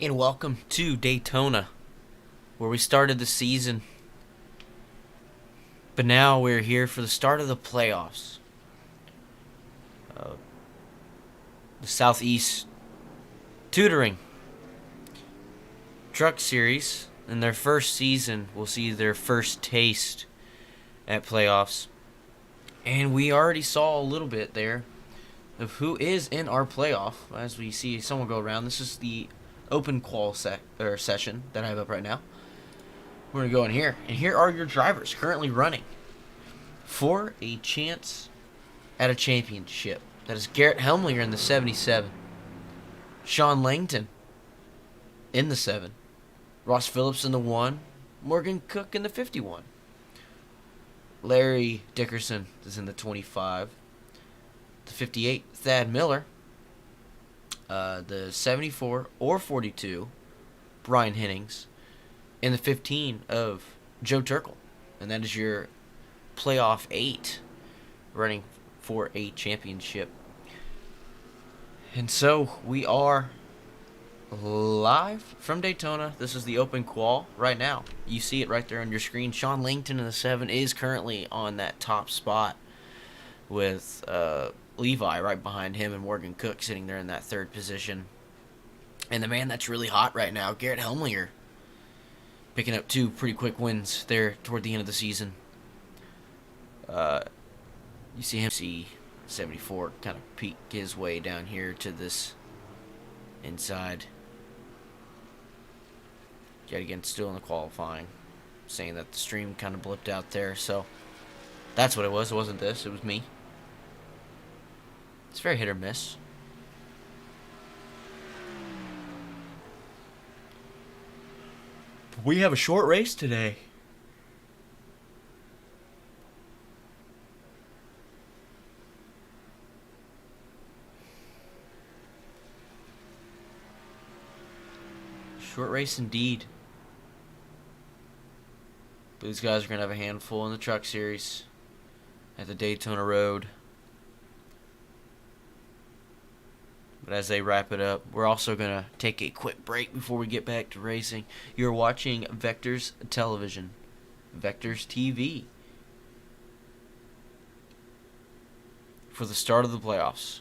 And welcome to Daytona, where we started the season. But now we're here for the start of the playoffs. The Southeast Tutoring Truck Series, in their first season, will see their first taste at playoffs. And we already saw a little bit there of who is in our playoff as we see someone go around. This is the open qual session that I have up right now. We're going to go in here, and here are your drivers currently running for a chance at a championship. That is Garrett Helmlinger in the 77, Sean Langton in the 7, Ross Phillips in the 1, Morgan Cook in the 51. Larry Dickerson is in the 25, the 58, Thad Miller, the 74 or 42, Brian Hennings, and the 15 of Joe Turkle. And that is your playoff 8 running for a championship. And so we are live from Daytona. This is the open qual right now. You see it right there on your screen. Sean Langton in the 7 is currently on that top spot with Levi right behind him and Morgan Cook sitting there in that 3rd position. And the man that's really hot right now, Garrett Helmlinger, picking up 2 pretty quick wins there toward the end of the season. You see him see 74 kind of peek his way down here to this inside. Yet again, still in the qualifying. Saying that the stream kind of blipped out there, so that's what it was. It wasn't this, it was me. It's very hit or miss. But we have a short race today. Short race indeed. But these guys are going to have a handful in the truck series at the Daytona Road. But as they wrap it up, we're also going to take a quick break before we get back to racing. You're watching Vectors Television, Vectors TV, for the start of the playoffs.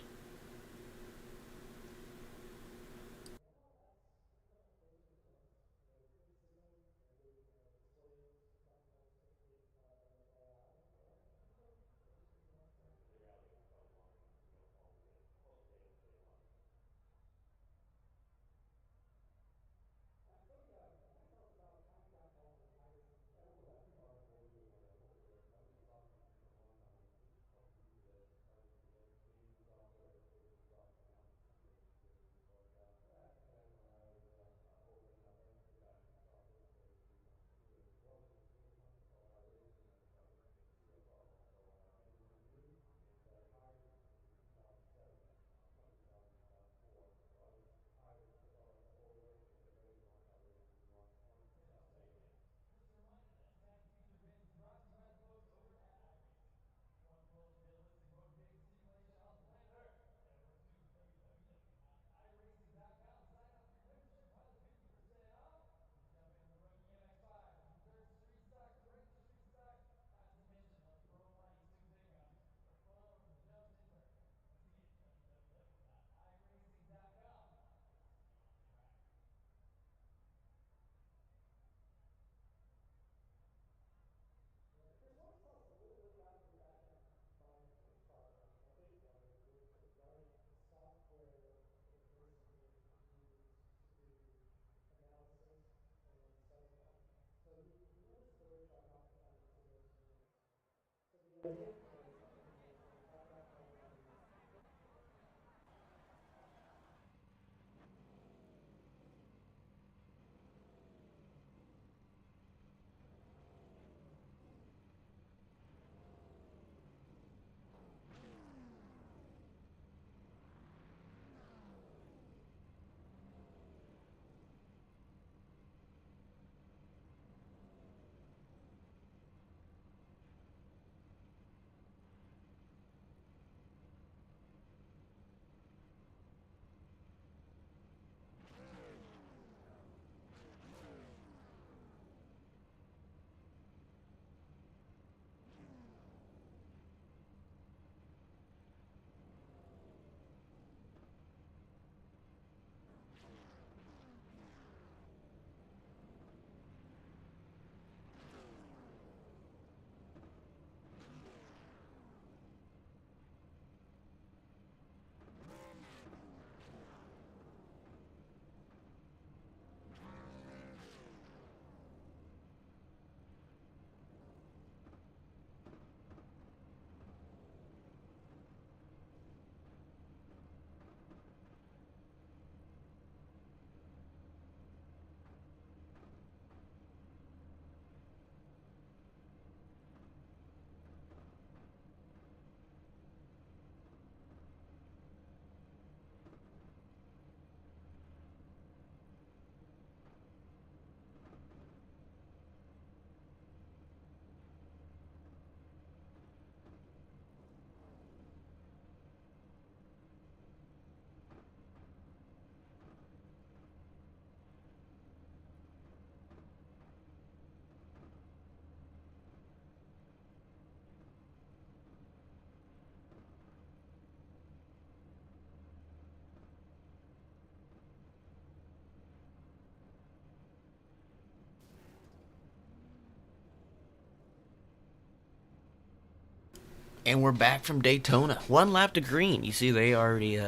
And we're back from Daytona. One lap to green. You see, they already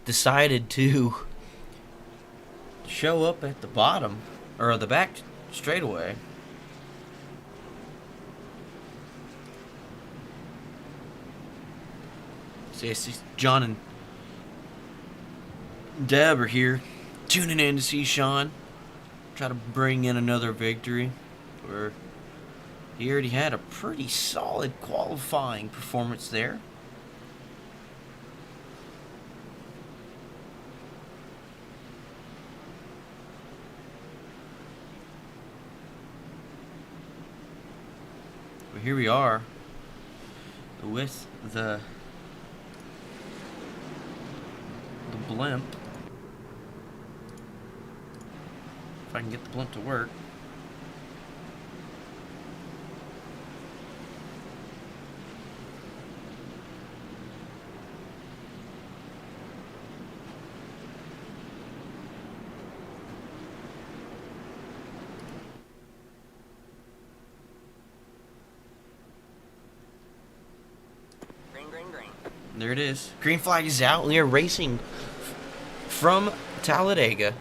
decided to show up at the bottom, or the back straightaway. See, I see John and Deb are here, tuning in to see Sean try to bring in another victory. Where he already had a pretty solid qualifying performance there. But here we are with the blimp. If I can get the blimp to work. There it is. Green flag is out, and they're racing from Talladega.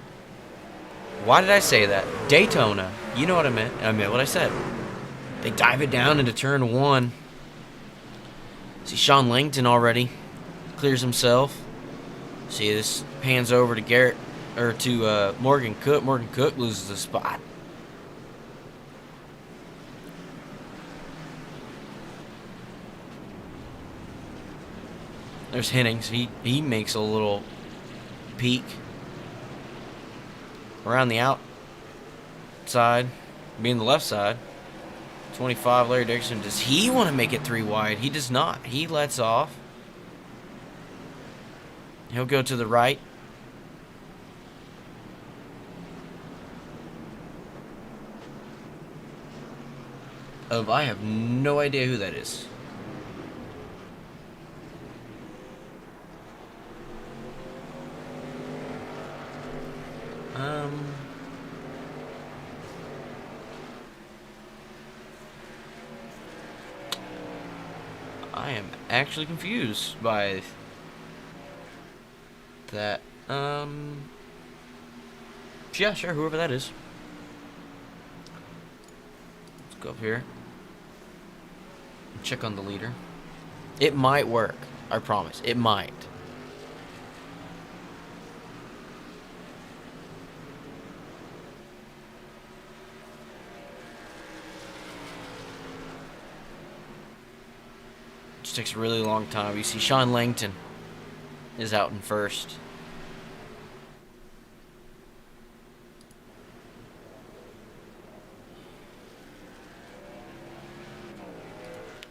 Why did I say that? Daytona. You know what I meant. I meant what I said. They dive it down into turn one. See Sean Langton already clears himself. See, this pans over to Garrett, or to Morgan Cook. Morgan Cook loses a spot. There's Hennings. He makes a little peek around the outside, being the left side. 25, Larry Dixon. Does he want to make it 3 wide? He does not. He lets off. He'll go to the right. I have no idea who that is. I am actually confused by that. Yeah, sure, whoever that is. Let's go up here and check on the leader. It might work. I promise. It might. Just takes a really long time. You see Sean Langton is out in first.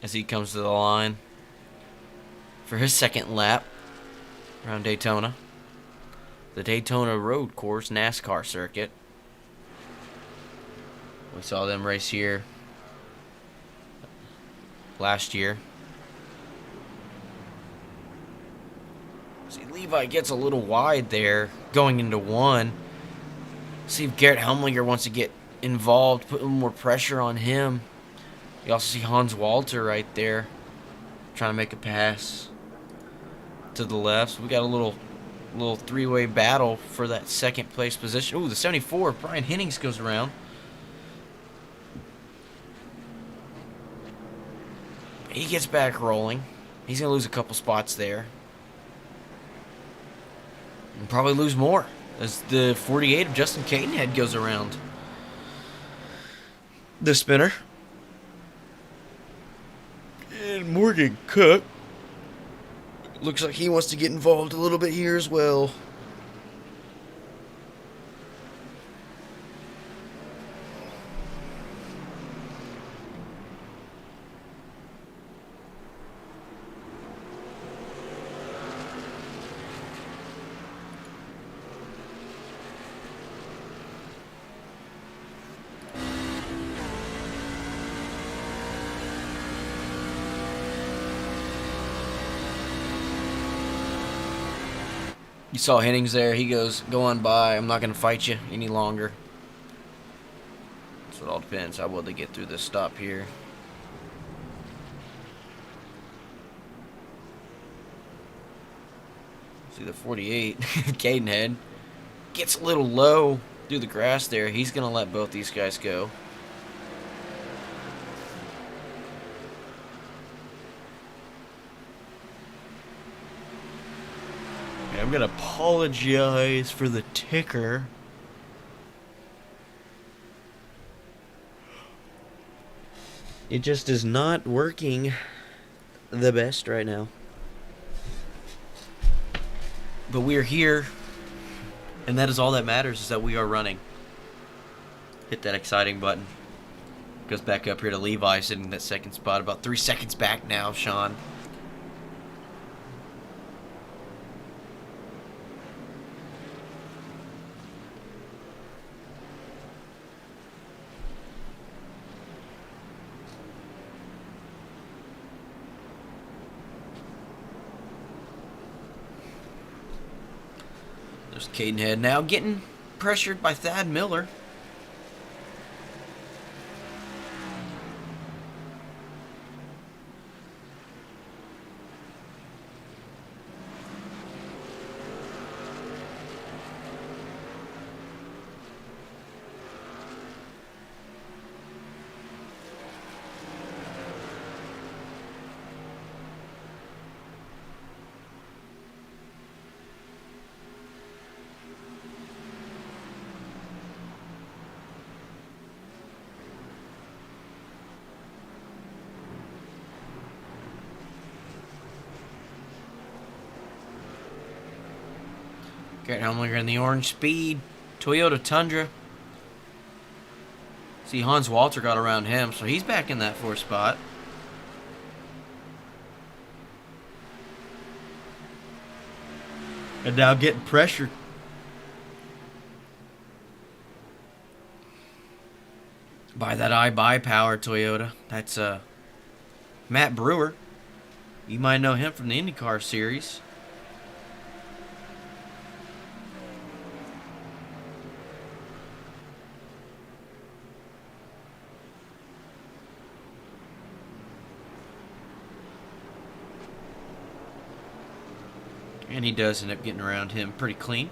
As he comes to the line for his second lap around Daytona. The Daytona Road Course NASCAR circuit. We saw them race here last year. See, Levi gets a little wide there going into one. See if Garrett Helmlinger wants to get involved, put a little more pressure on him. You also see Hans Walter right there trying to make a pass to the left. So we got a little three-way battle for that second place position. Ooh, the 74, Brian Hennings goes around. He gets back rolling. He's going to lose a couple spots there. And probably lose more as the 48 of Justin Cadenhead goes around the spinner. And Morgan Cook looks like he wants to get involved a little bit here as well. You saw Hennings there. He goes, go on by. I'm not going to fight you any longer. So it all depends how well they get through this stop here. See the 48. Cadenhead gets a little low through the grass there. He's going to let both these guys go. Okay, I'm going to apologize for the ticker. It just is not working the best right now. But we're here, and that is all that matters, is that we are running. Hit that exciting button. Goes back up here to Levi, sitting in that second spot, about 3 seconds back now, Sean. There's Cadenhead now getting pressured by Thad Miller. Garrett Helmlinger in the orange speed. Toyota Tundra. See, Hans Walter got around him, so he's back in that 4th spot. And now getting pressured by that iBuyPower Toyota. That's Matt Brewer. You might know him from the IndyCar series. And he does end up getting around him pretty clean.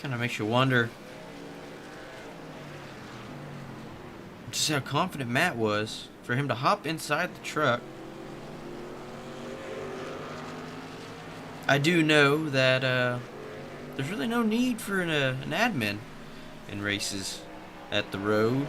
Kind of makes you wonder just how confident Matt was for him to hop inside the truck. I do know that there's really no need for an admin in races at the road.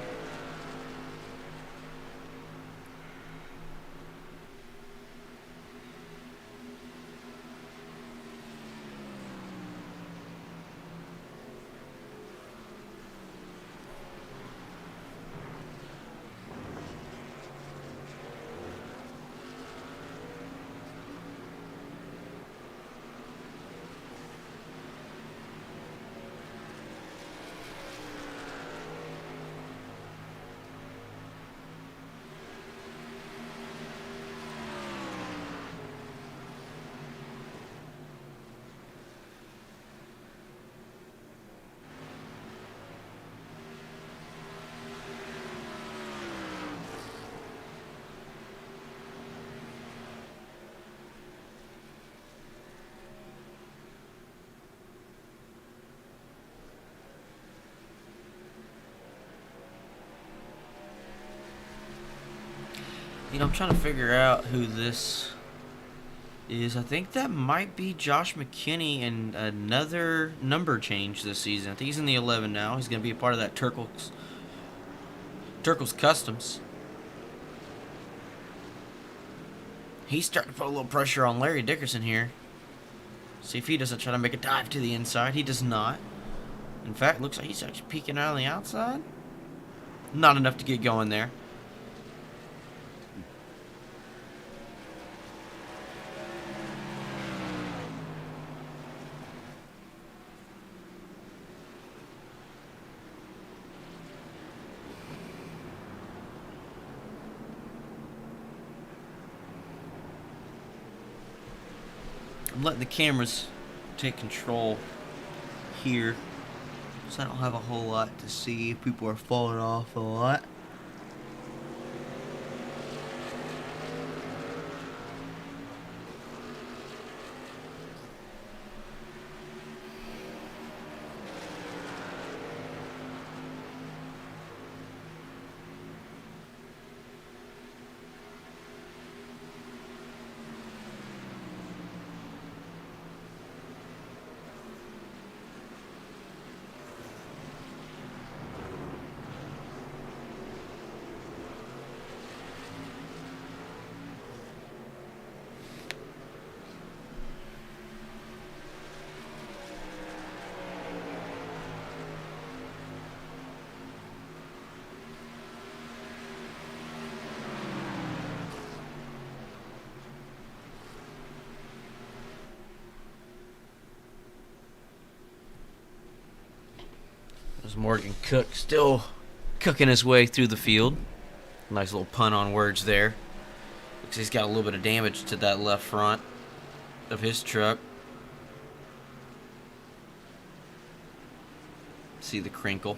You know, I'm trying to figure out who this is. I think that might be Josh McKinney and another number change this season. I think he's in the 11 now. He's going to be a part of that Turkle's Customs. He's starting to put a little pressure on Larry Dickerson here. See if he doesn't try to make a dive to the inside. He does not. In fact, looks like he's actually peeking out on the outside. Not enough to get going there. I'm letting the cameras take control here, so I don't have a whole lot to see. People are falling off a lot. There's Morgan Cook still cooking his way through the field. Nice little pun on words there. Looks like he's got a little bit of damage to that left front of his truck. See the crinkle.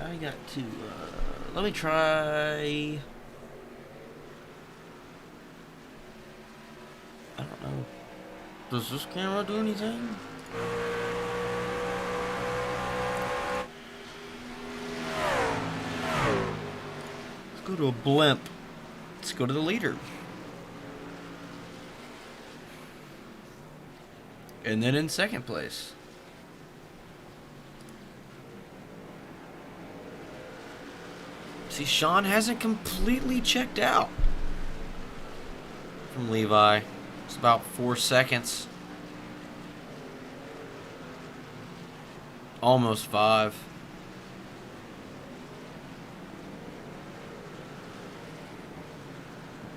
I got to, let me try, I don't know, does this camera do anything? Let's go to a blimp. Let's go to the leader. And then in second place. See, Sean hasn't completely checked out from Levi. It's about 4 seconds. Almost 5.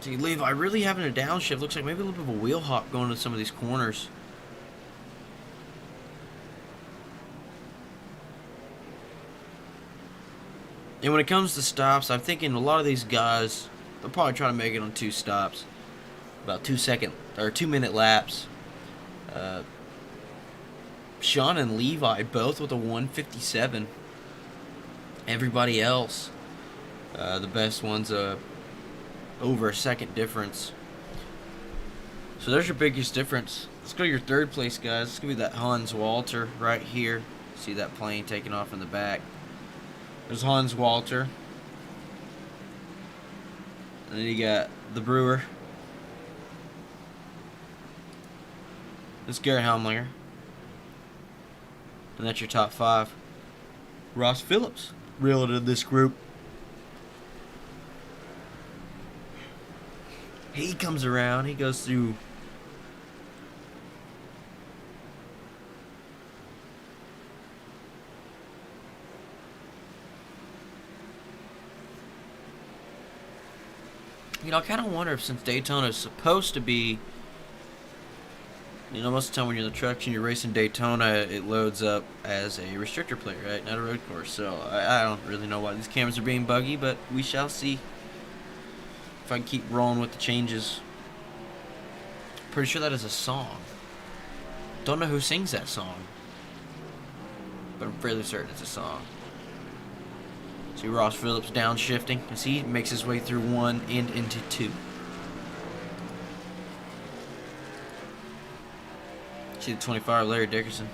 See, Levi really having a downshift. Looks like maybe a little bit of a wheel hop going to some of these corners. And when it comes to stops, I'm thinking a lot of these guys, they'll probably try to make it on 2 stops. About 2-minute laps. Sean and Levi both with a 157. Everybody else, the best ones, over a second difference. So there's your biggest difference. Let's go to your third place, guys. It's going to be that Hans Walter right here. See that plane taking off in the back. There's Hans Walter. And then you got the Brewer. This is Garrett Helmlinger. And that's your top 5. Ross Phillips reeled in this group. He comes around. He goes through. You know, I kind of wonder if since Daytona is supposed to be, you know, most of the time when you're in the trucks and you're racing Daytona, it loads up as a restrictor plate, right? Not a road course. So I don't really know why these cameras are being buggy, but we shall see. If I can keep rolling with the changes. Pretty sure that is a song. Don't know who sings that song, but I'm fairly certain it's a song. See Ross Phillips downshifting as he makes his way through one and into two. See the 25, Larry Dickerson,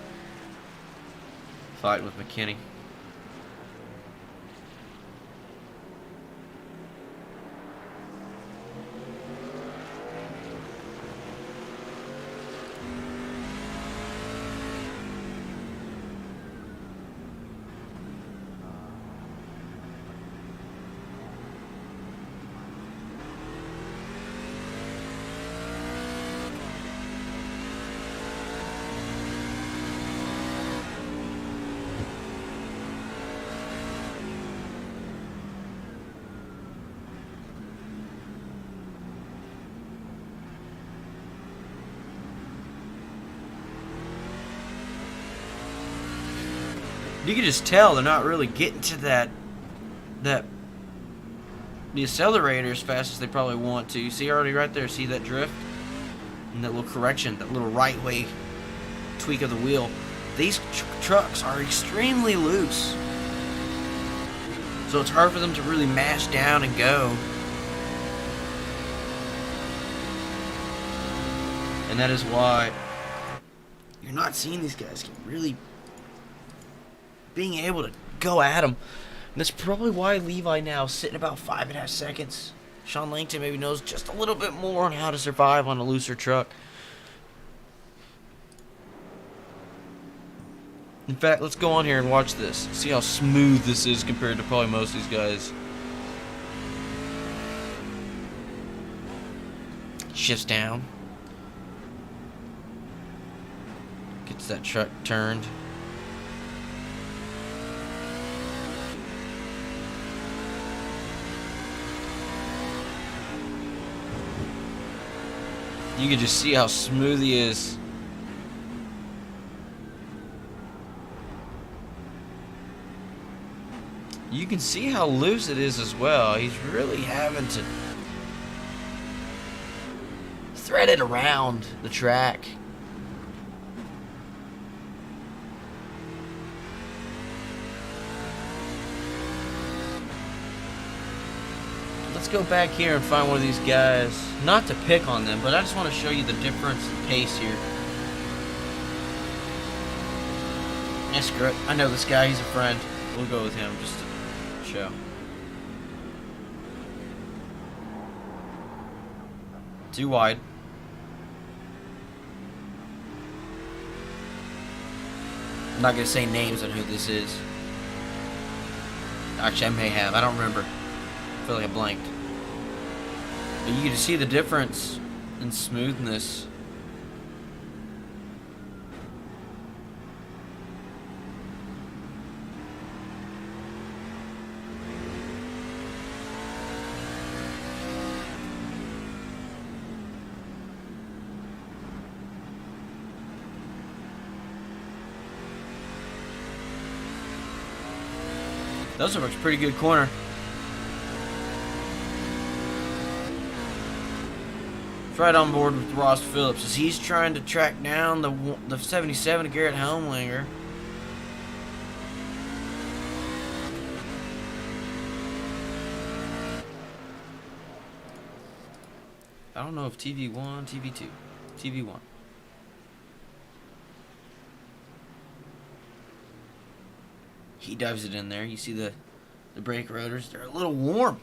fighting with McKinney. You can just tell they're not really getting to the accelerator as fast as they probably want to. You see already right there, see that drift? And that little correction, that little right way tweak of the wheel. These trucks are extremely loose. So it's hard for them to really mash down and go. And that is why you're not seeing these guys get really being able to go at them. And that's probably why Levi now is sitting about 5.5 seconds. Sean Langton maybe knows just a little bit more on how to survive on a looser truck. In fact, let's go on here and watch this. See how smooth this is compared to probably most of these guys. Shifts down. Gets that truck turned. You can just see how smooth he is. You can see how loose it is as well. He's really having to thread it around the track. Let's go back here and find one of these guys. Not to pick on them, but I just want to show you the difference in pace here. Yeah, screw it. I know this guy. He's a friend. We'll go with him just to show. Too wide. I'm not going to say names on who this is. Actually, I may have. I don't remember. I feel like I blanked. But you can see the difference in smoothness. Those are a pretty good corner. Right on board with Ross Phillips as he's trying to track down the 77 Garrett Helmlinger. I don't know if TV1, TV2, TV1. He dives it in there. You see the brake rotors, they're a little warm.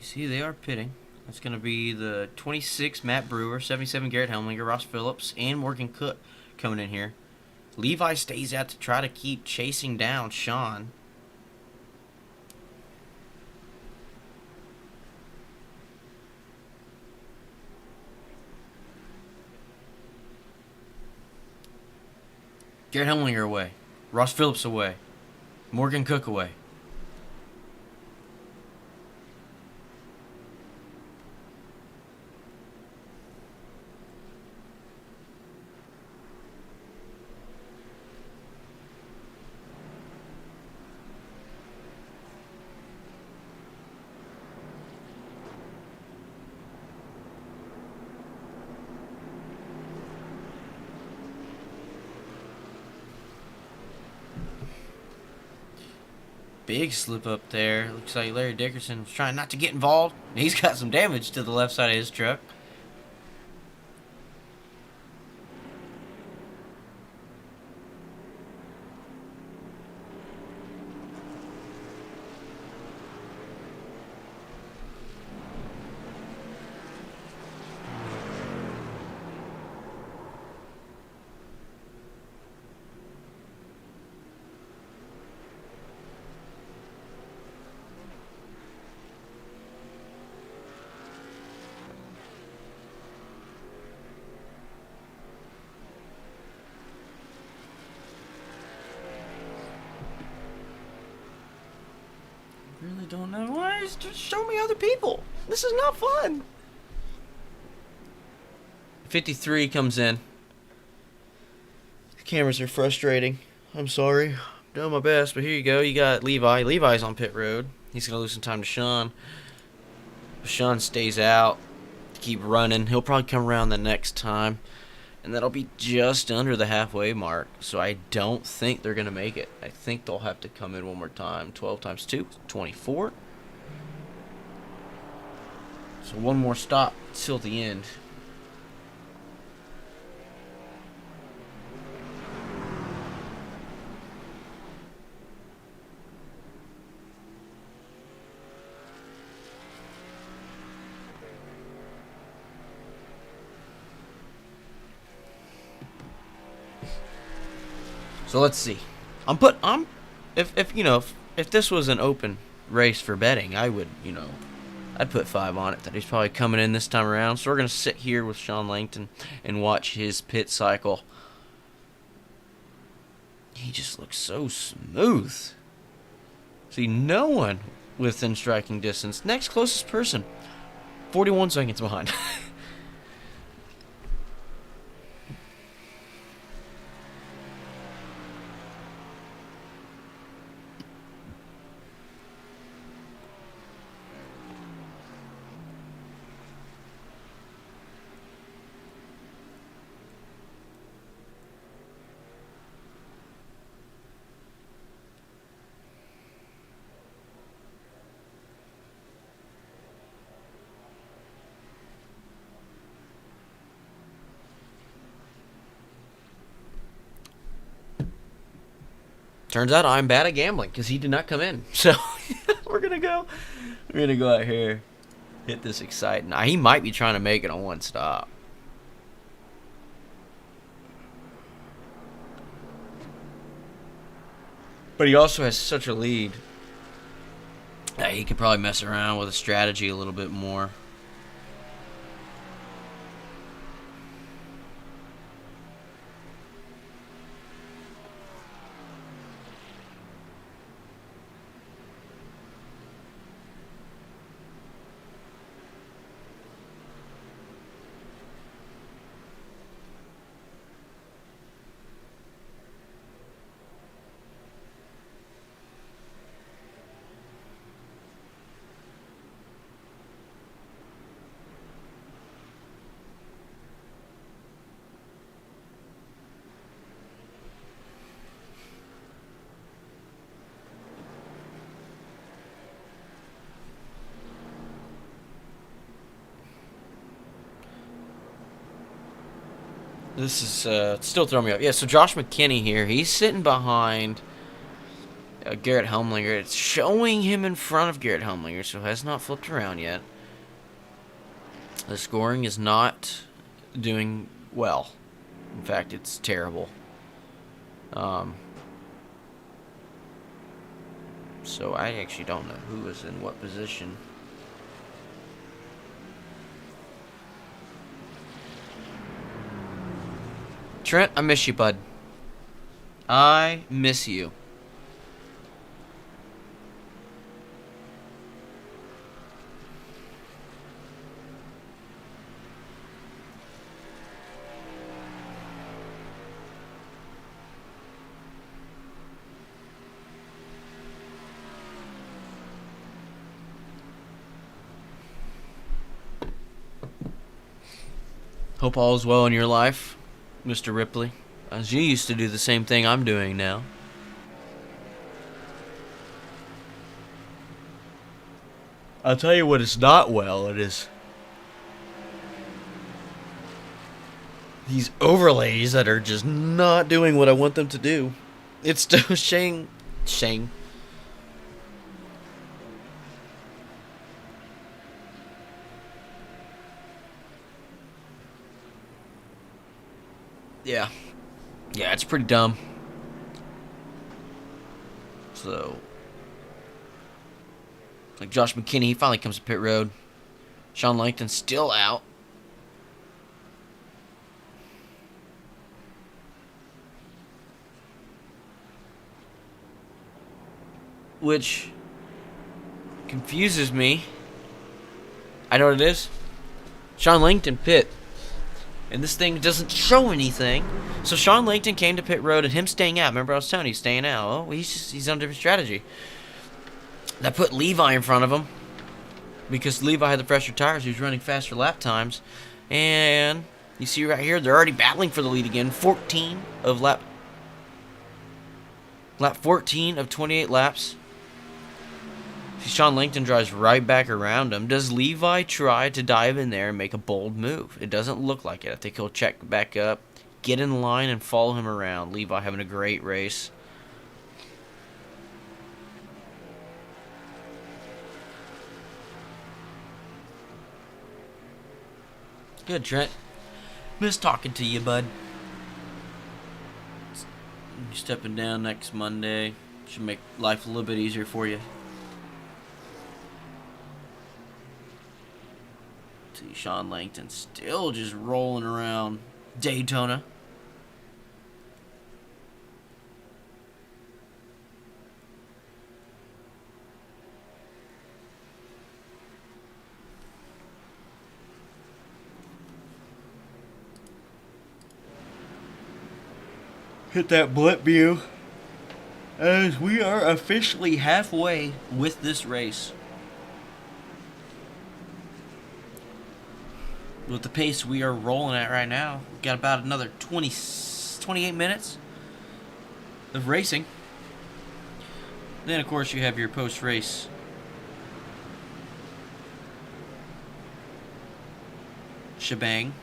You see, they are pitting. That's going to be the 26 Matt Brewer, 77 Garrett Helmlinger, Ross Phillips, and Morgan Cook coming in here. Levi stays out to try to keep chasing down Sean. Garrett Helmlinger away. Ross Phillips away. Morgan Cook away. Big slip up there. Looks like Larry Dickerson was trying not to get involved. He's got some damage to the left side of his truck. Really don't know why. Just show me other people. This is not fun. 53 comes in. The cameras are frustrating. I'm sorry. I'm doing my best, but here you go. You got Levi. Levi's on pit road. He's going to lose some time to Sean. But Sean stays out to keep running. He'll probably come around the next time. And that'll be just under the halfway mark. So I don't think they're going to make it. I think they'll have to come in one more time. 12 times 2, 24. So one more stop till the end. So let's see. If this was an open race for betting, I would, I'd put 5 on it that he's probably coming in this time around. So we're gonna sit here with Sean Langton and watch his pit cycle. He just looks so smooth. See, no one within striking distance. Next closest person, 41 seconds behind. Turns out I'm bad at gambling because he did not come in. So we're gonna go out here, hit this exciting. Now, he might be trying to make it on one stop. But he also has such a lead that he could probably mess around with a strategy a little bit more. This is still throwing me off. Yeah, so Josh McKinney here. He's sitting behind Garrett Helmlinger. It's showing him in front of Garrett Helmlinger, so has not flipped around yet. The scoring is not doing well. In fact, it's terrible. So I actually don't know who is in what position. Trent, I miss you, bud. I miss you. Hope all is well in your life, Mr. Ripley, as you used to do the same thing I'm doing now. I'll tell you what is not well. It is these overlays that are just not doing what I want them to do. It's still Shang. Yeah. Yeah, it's pretty dumb. So, like Josh McKinney, he finally comes to pit road. Sean Langton still out. Which confuses me. I know what it is. Sean Langton pit. And this thing doesn't show anything. So Sean Langton came to pit road and him staying out. Remember I was telling you, he's staying out. Oh, he's on a different strategy. That put Levi in front of him. Because Levi had the fresher tires. He was running faster lap times. And you see right here, they're already battling for the lead again. 14 of lap 14 of 28 laps. Sean Langton drives right back around him. Does Levi try to dive in there and make a bold move? It doesn't look like it. I think he'll check back up, get in line, and follow him around. Levi having a great race. Good, Trent. Miss talking to you, bud. You're stepping down next Monday. Should make life a little bit easier for you. See Sean Langton still just rolling around Daytona. Hit that blip view as we are officially halfway with this race. With the pace we are rolling at right now, we've got about another 28 minutes of racing. Then, of course, you have your post-race shebang.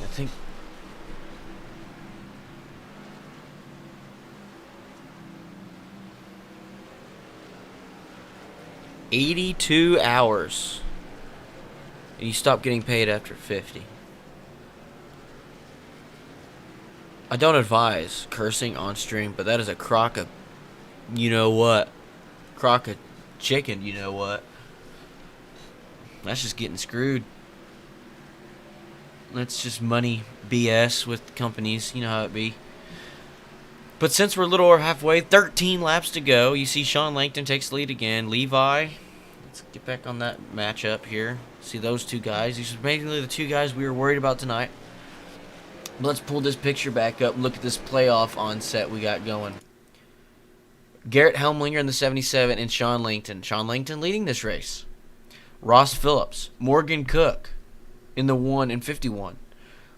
I think 82 hours. And you stop getting paid after 50. I don't advise cursing on stream, but that is a crock of, you know what, crock of chicken, you know what. That's just getting screwed. That's just money BS with companies, you know how it be. But since we're a little over halfway, 13 laps to go. You see Sean Langton takes the lead again. Levi, let's get back on that matchup here. See those two guys. These are basically the two guys we were worried about tonight. But let's pull this picture back up and look at this playoff onset we got going. Garrett Helmlinger in the 77 and Sean Langton. Sean Langton leading this race. Ross Phillips, Morgan Cook in the 1 and 51.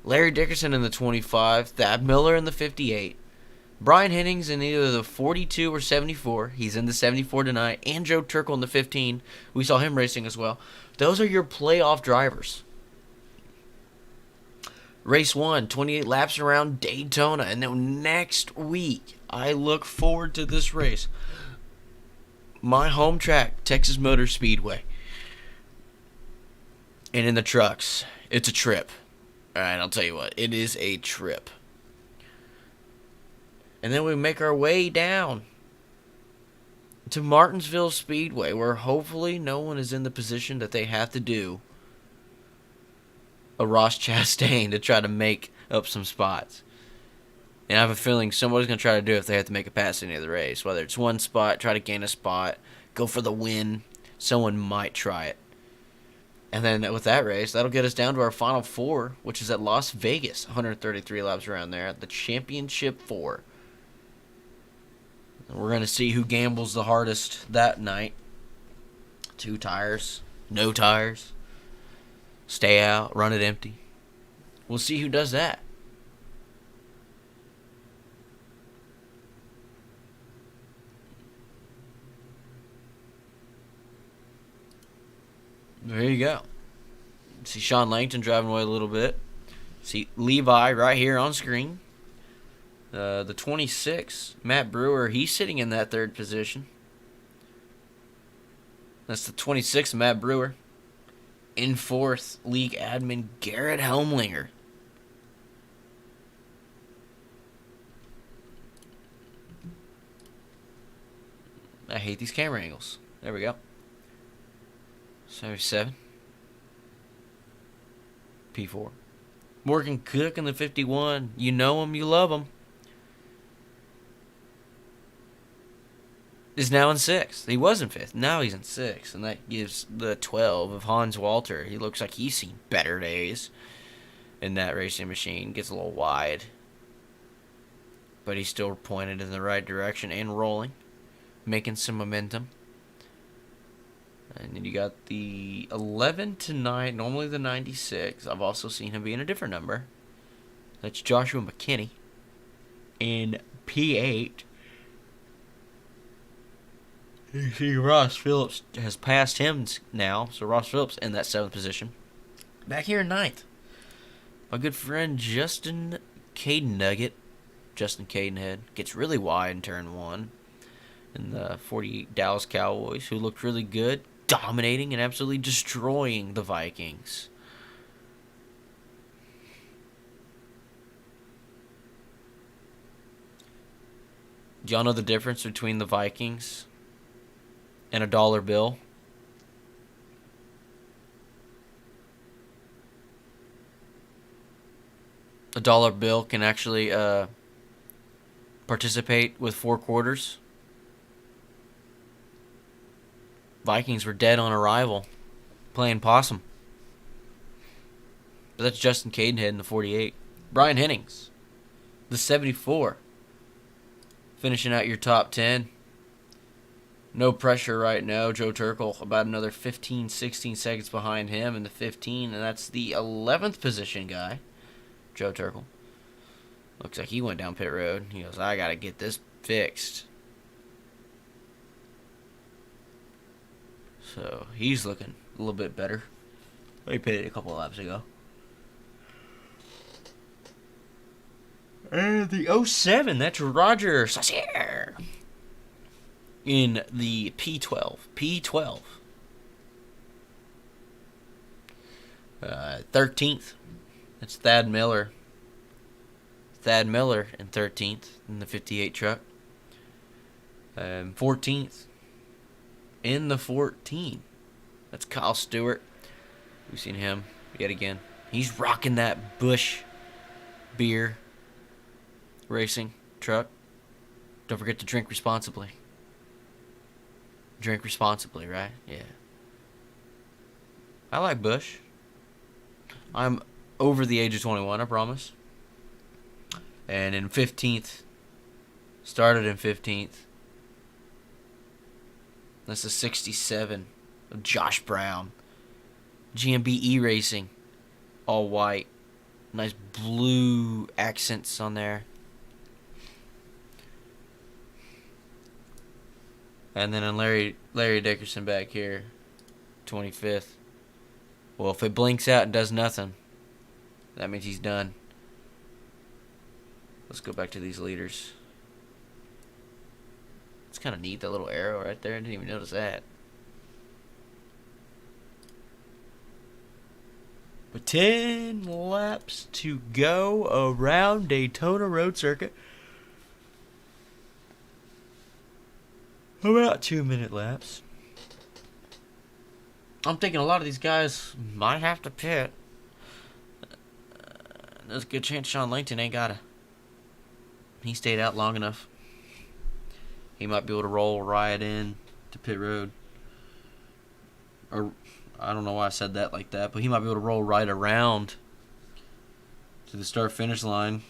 Larry Dickerson in the 25. Thad Miller in the 58. Brian Hennings in either the 42 or 74. He's in the 74 tonight. And Joe Turkel in the 15. We saw him racing as well. Those are your playoff drivers. Race 1, 28 laps around Daytona. And then next week, I look forward to this race. My home track, Texas Motor Speedway. And in the trucks, it's a trip. Alright, I'll tell you what, it is a trip. And then we make our way down to Martinsville Speedway, where hopefully no one is in the position that they have to do a Ross Chastain to try to make up some spots. And I have a feeling somebody's going to try to do it if they have to make a pass in the race. Whether it's one spot, try to gain a spot, go for the win. Someone might try it. And then with that race, that'll get us down to our Final Four, which is at Las Vegas. 133 laps around there. The Championship 4. And we're going to see who gambles the hardest that night. 2 tires. No tires. Stay out. Run it empty. We'll see who does that. There you go. See Sean Langton driving away a little bit. See Levi right here on screen. The 26, Matt Brewer, he's sitting in that 3rd position. That's the 26, Matt Brewer. In 4th, league admin Garrett Helmlinger. I hate these camera angles. There we go. 77. P4. Morgan Cook in the 51. You know him, you love him. Is now in 6th. He was in 5th. Now he's in 6th. And that gives the 12 of Hans Walter. He looks like he's seen better days in that racing machine. Gets a little wide. But he's still pointed in the right direction and rolling. Making some momentum. And then you got the 11 tonight, normally the 96. I've also seen him be in a different number. That's Joshua McKinney. In P8. You see Ross Phillips has passed him now. So Ross Phillips in that 7th position. Back here in 9th. My good friend Justin Cadenhead. Justin Cadenhead gets really wide in turn 1. And the 48 Dallas Cowboys, who looked really good. Dominating and absolutely destroying the Vikings. Do y'all know the difference between the Vikings and a dollar bill? A dollar bill can actually participate with 4 quarters. Vikings were dead on arrival, playing possum. But that's Justin Cadenhead in the 48. Brian Hennings, the 74. Finishing out your top 10. No pressure right now. Joe Turkel about another 15, 16 seconds behind him in the 15. And that's the 11th position guy, Joe Turkel. Looks like he went down pit road. He goes, I got to get this fixed. So he's looking a little bit better. He pitted a couple of laps ago. And the 07, that's Roger Saucier. In the P12. P12. 13th. That's Thad Miller. Thad Miller in 13th in the 58 truck. 14th in the 14. That's Kyle Stewart. We've seen him yet again. He's rocking that Busch beer racing truck. Don't forget to drink responsibly. Drink responsibly, right? Yeah. I like Busch. I'm over the age of 21, I promise. And in 15th, started in 15th. That's a 67 of Josh Brown. GMBE Racing. All white. Nice blue accents on there. And then in Larry Dickerson back here, 25th. Well, if it blinks out and does nothing, that means he's done. Let's go back to these leaders. It's kind of neat, that little arrow right there. I didn't even notice that. But 10 laps to go around Daytona Road Circuit. About 2-minute laps. I'm thinking a lot of these guys might have to pit. There's a good chance Sean Langton ain't got to. He stayed out long enough. He might be able to roll right in to pit road. Or, I don't know why I said that like that, but he might be able to roll right around to the start-finish line.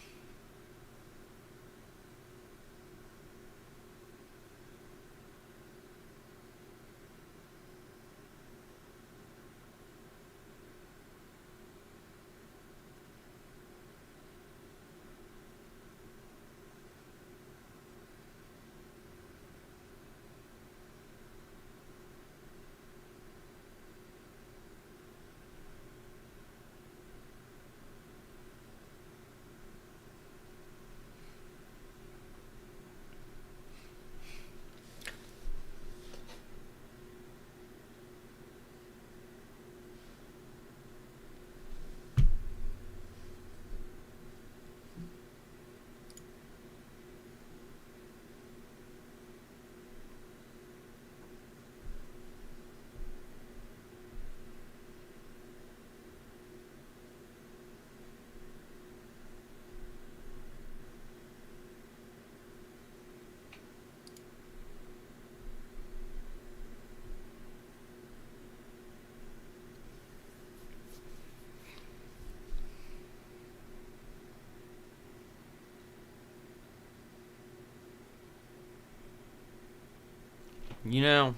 You know,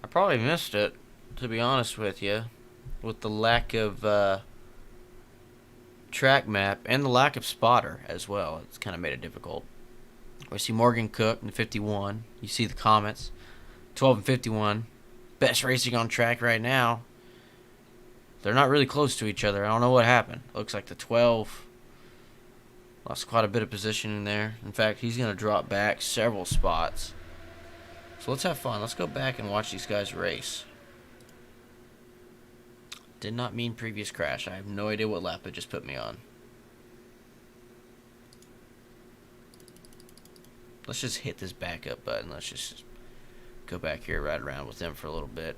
I probably missed it, to be honest with you, with the lack of track map and the lack of spotter as well. It's kind of made it difficult. We see Morgan Cook in 51. You see the comments. 12 and 51. Best racing on track right now. They're not really close to each other. I don't know what happened. Looks like the 12 lost quite a bit of position in there. In fact, he's going to drop back several spots. So let's have fun. Let's go back and watch these guys race. Did not mean previous crash. I have no idea what lap it just put me on. Let's just hit this backup button. Let's just go back here, ride around with them for a little bit.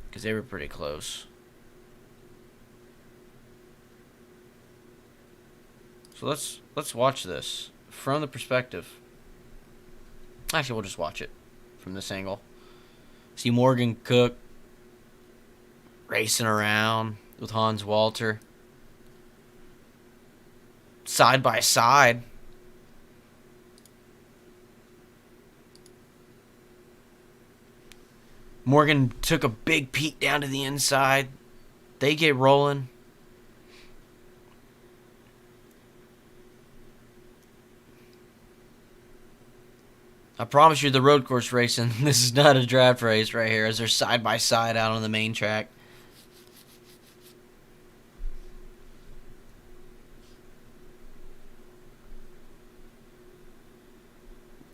Because they were pretty close. So let's watch this from the perspective. Actually, we'll just watch it from this angle. See Morgan Cook racing around with Hans Walter. Side by side. Morgan took a big peek down to the inside. They get rolling. I promise you the road course racing, this is not a draft race right here as they're side by side out on the main track.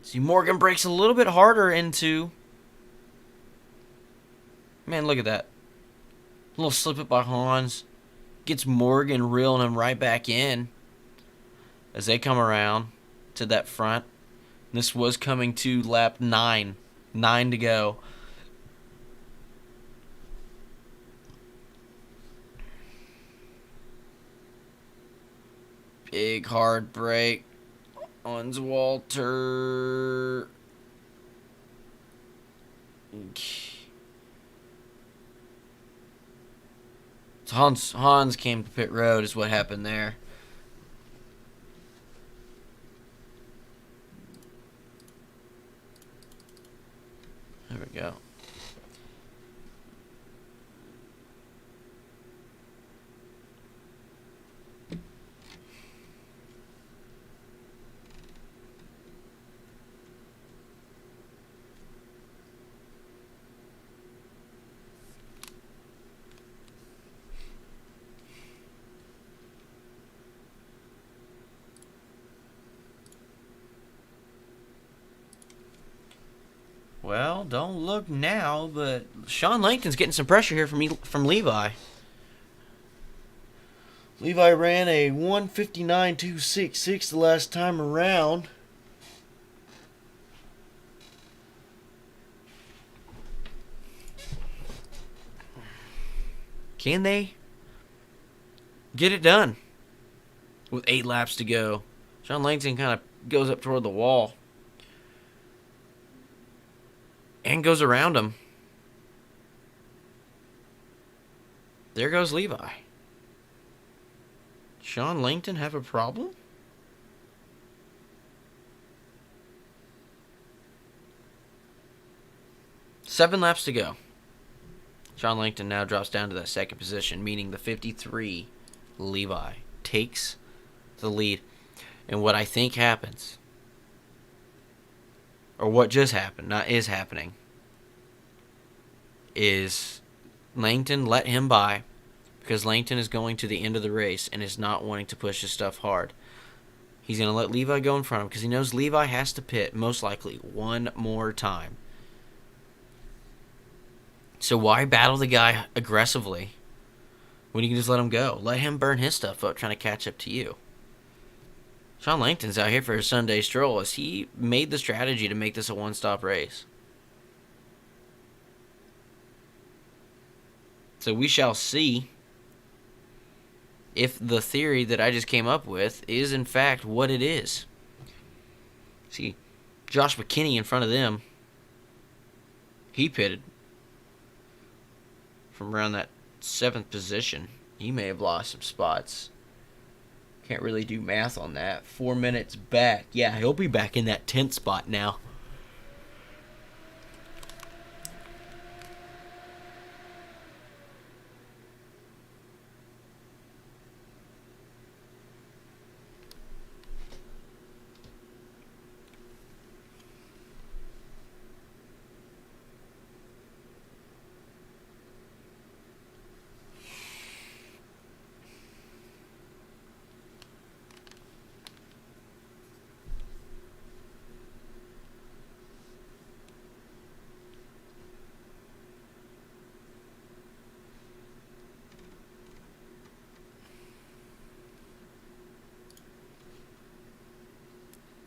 See, Morgan breaks a little bit harder into... Man, look at that. A little slip up by Hans. Gets Morgan reeling him right back in. as they come around to that front. This was coming to lap 9. 9 to go. Big hard brake on Walter. Hans came to pit road is what happened there. There we go. Well, don't look now, but Sean Langton's getting some pressure here from Levi. Levi ran a 1:59.266 the last time around. Can they get it done with 8 laps to go? Sean Langton kind of goes up toward the wall and goes around him. There goes Levi. Sean Langton have a problem? Seven laps to go. Sean Langton now drops down to that second position, meaning the 53 Levi takes the lead. And what I think happens, or what just happened, not is happening, is Langton let him by because Langton is going to the end of the race and is not wanting to push his stuff hard. He's going to let Levi go in front of him because he knows Levi has to pit most likely one more time. So why battle the guy aggressively when you can just let him go? Let him burn his stuff up trying to catch up to you. Sean Langton's out here for his Sunday stroll as he made the strategy to make this a one-stop race. So we shall see if the theory that I just came up with is in fact what it is. See, Josh McKinney in front of them, he pitted from around that 7th position. He may have lost some spots. Can't really do math on that. 4 minutes back. Yeah, he'll be back in that 10th spot now.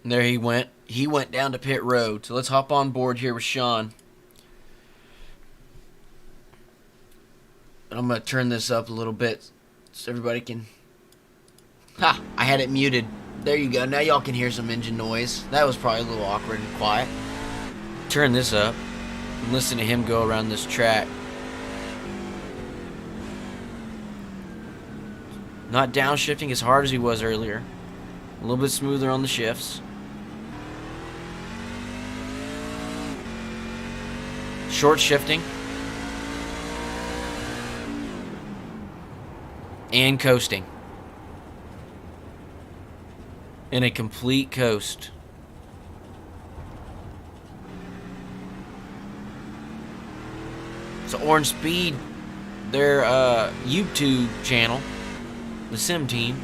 And there he went. He went down to pit road. So let's hop on board here with Sean. And I'm going to turn this up a little bit so everybody can... Ha! I had it muted. There you go. Now y'all can hear some engine noise. That was probably a little awkward and quiet. Turn this up and listen to him go around this track. Not downshifting as hard as he was earlier. A little bit smoother on the shifts. Short shifting. And coasting. In a complete coast. So Orange Speed, their YouTube channel, the Sim team,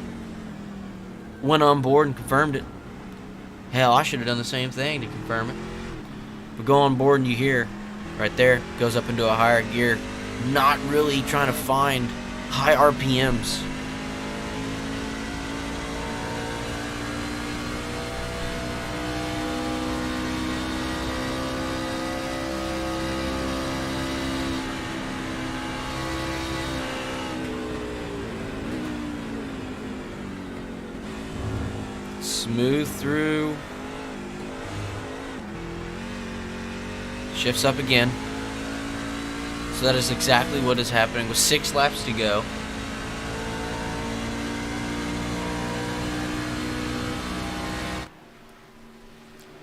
went on board and confirmed it. Hell, I should have done the same thing to confirm it. But go on board and you hear right there, goes up into a higher gear. Not really trying to find high RPMs. Smooth through. Shifts up again. So that is exactly what is happening with 6 laps to go.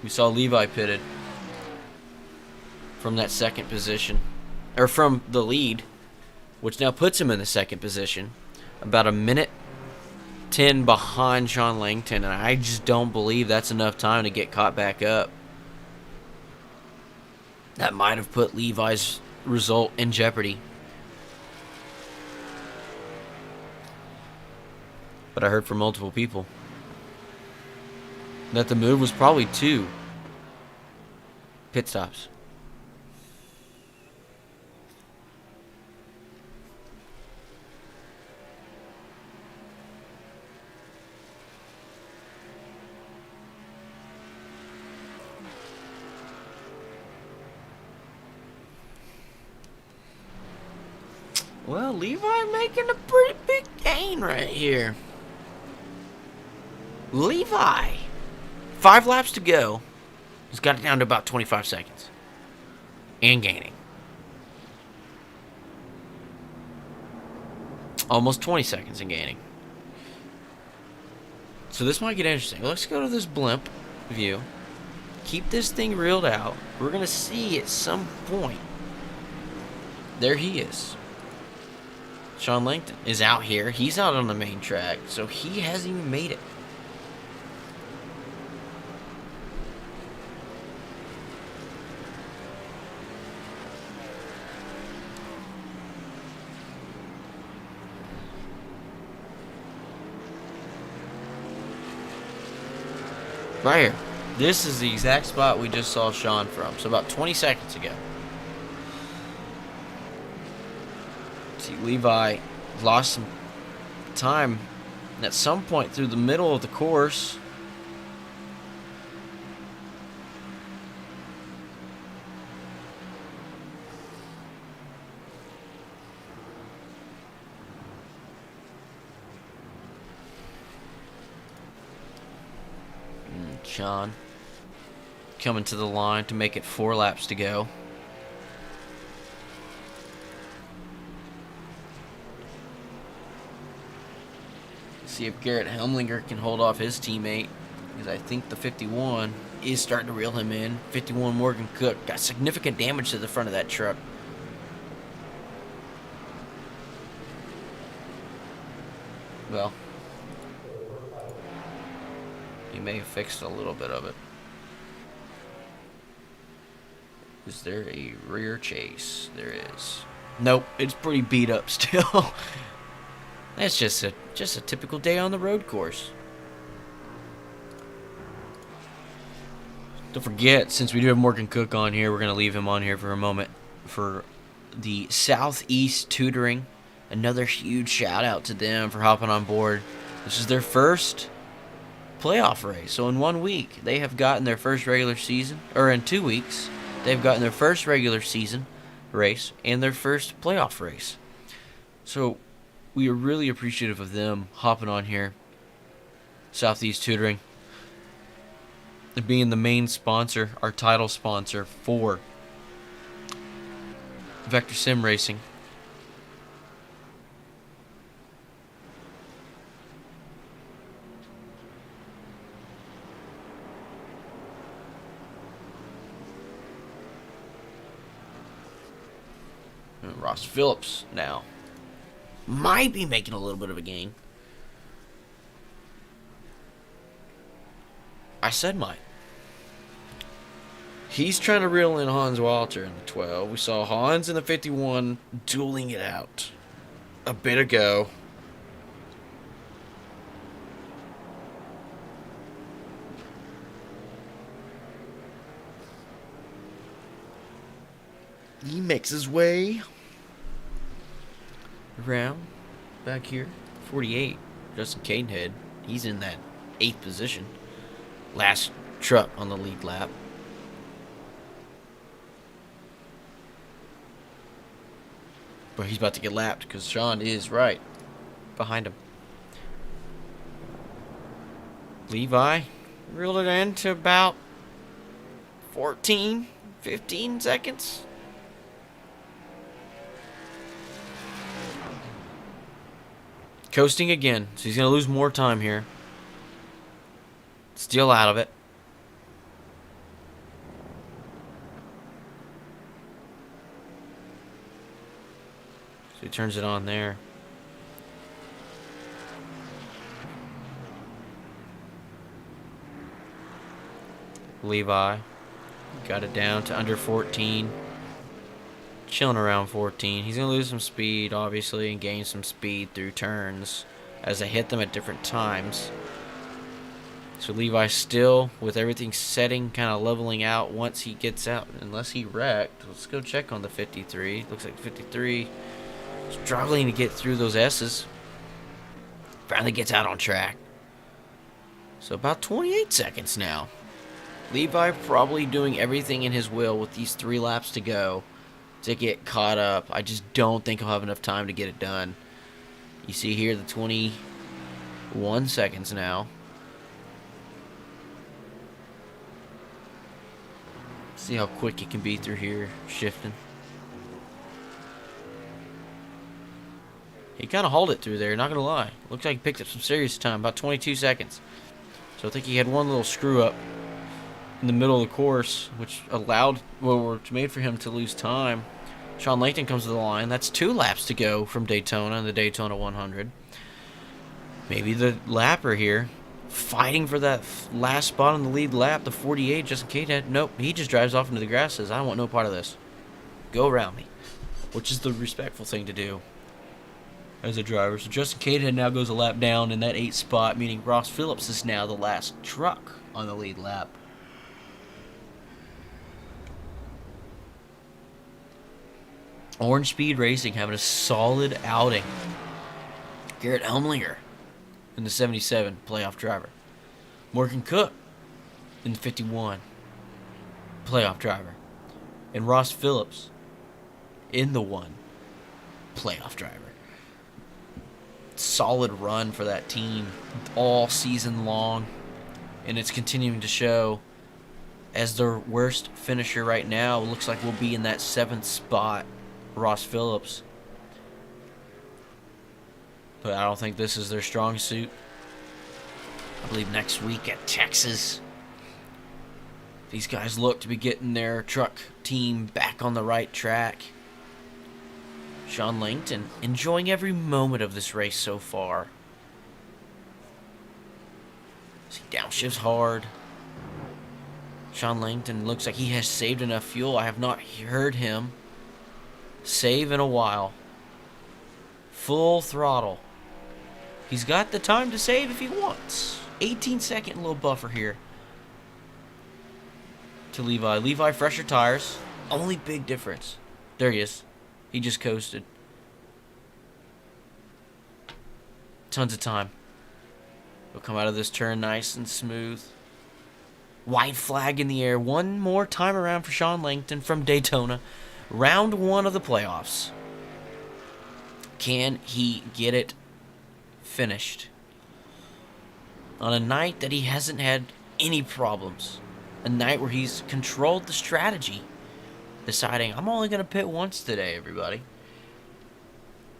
We saw Levi pitted from that second position, or from the lead, which now puts him in the second position, about a minute 10 behind Sean Langton, and I just don't believe that's enough time to get caught back up. That might have put Levi's result in jeopardy. But I heard from multiple people that the move was probably 2 pit stops. Well, Levi making a pretty big gain right here. Levi, 5 laps to go. He's got it down to about 25 seconds. And gaining. Almost 20 seconds and gaining. So this might get interesting. Let's go to this blimp view. Keep this thing reeled out. We're going to see at some point. There he is. Sean Langton is out here. He's out on the main track, so he hasn't even made it. Right here. This is the exact spot we just saw Sean from, so about 20 seconds ago. See, Levi lost some time at some point through the middle of the course. Sean coming to the line to make it 4 laps to go. See if Garrett Helmlinger can hold off his teammate, because I think the 51 is starting to reel him in. 51 Morgan Cook got significant damage to the front of that truck. Well, he may have fixed a little bit of it. Is there a rear chase? There is. Nope, it's pretty beat up still. That's just a typical day on the road course. Don't forget, since we do have Morgan Cook on here, we're going to leave him on here for a moment for the Southeast Tutoring. Another huge shout out to them for hopping on board. This is their first playoff race. So in 1 week, they have gotten their first regular season, or in 2 weeks, they've gotten their first regular season race and their first playoff race. So we are really appreciative of them hopping on here. Southeast Tutoring. Being the main sponsor, our title sponsor for Vector Sim Racing. And Ross Phillips now might be making a little bit of a gain. I said might. He's trying to reel in Hans Walter in the 12. We saw Hans in the 51 dueling it out a bit ago. He makes his way around back here. 48, Justin Cadenhead. He's in that 8th position. Last truck on the lead lap. But he's about to get lapped because Sean is right behind him. Levi reeled it in to about 14, 15 seconds. Coasting again, so he's going to lose more time here. Still out of it. So he turns it on there. Levi got it down to under 14. Chilling around 14. He's going to lose some speed, obviously, and gain some speed through turns as they hit them at different times. So Levi still, with everything setting, kind of leveling out once he gets out. Unless he wrecked. Let's go check on the 53. Looks like 53 struggling to get through those S's. Finally gets out on track. So about 28 seconds now. Levi probably doing everything in his will with these 3 laps to go to get caught up. I just don't think he'll have enough time to get it done. You see here the 21 seconds now. See how quick it can be through here, shifting. He kind of hauled it through there, not going to lie. Looks like he picked up some serious time, about 22 seconds. So I think he had one little screw up in the middle of the course, which allowed, well, made for him to lose time. Sean Langton comes to the line. That's 2 laps to go from Daytona and the Daytona 100. Maybe the lapper here, fighting for that last spot on the lead lap, the 48, Justin Cadehead. Nope, he just drives off into the grass, says, I want no part of this. Go around me. Which is the respectful thing to do as a driver. So Justin Cadehead now goes a lap down in that 8th spot, meaning Ross Phillips is now the last truck on the lead lap. Orange Speed Racing having a solid outing. Garrett Helmlinger in the 77, playoff driver. Morgan Cook in the 51, playoff driver. And Ross Phillips in the 1, playoff driver. Solid run for that team all season long, and it's continuing to show as their worst finisher right now. Looks like we'll be in that 7th spot, Ross Phillips. But I don't think this is their strong suit. I believe next week at Texas, these guys look to be getting their truck team back on the right track. Sean Langton enjoying every moment of this race so far. He downshifts hard. Sean Langton looks like he has saved enough fuel. I have not heard him save in a while. Full throttle. He's got the time to save if he wants. 18-second little buffer here to Levi. Levi, fresher tires. Only big difference. There he is. He just coasted. Tons of time. He'll come out of this turn nice and smooth. White flag in the air. One more time around for Sean Langton from Daytona. Round 1 of the playoffs. Can he get it finished on a night that he hasn't had any problems? A night where he's controlled the strategy, deciding, I'm only going to pit once today, everybody.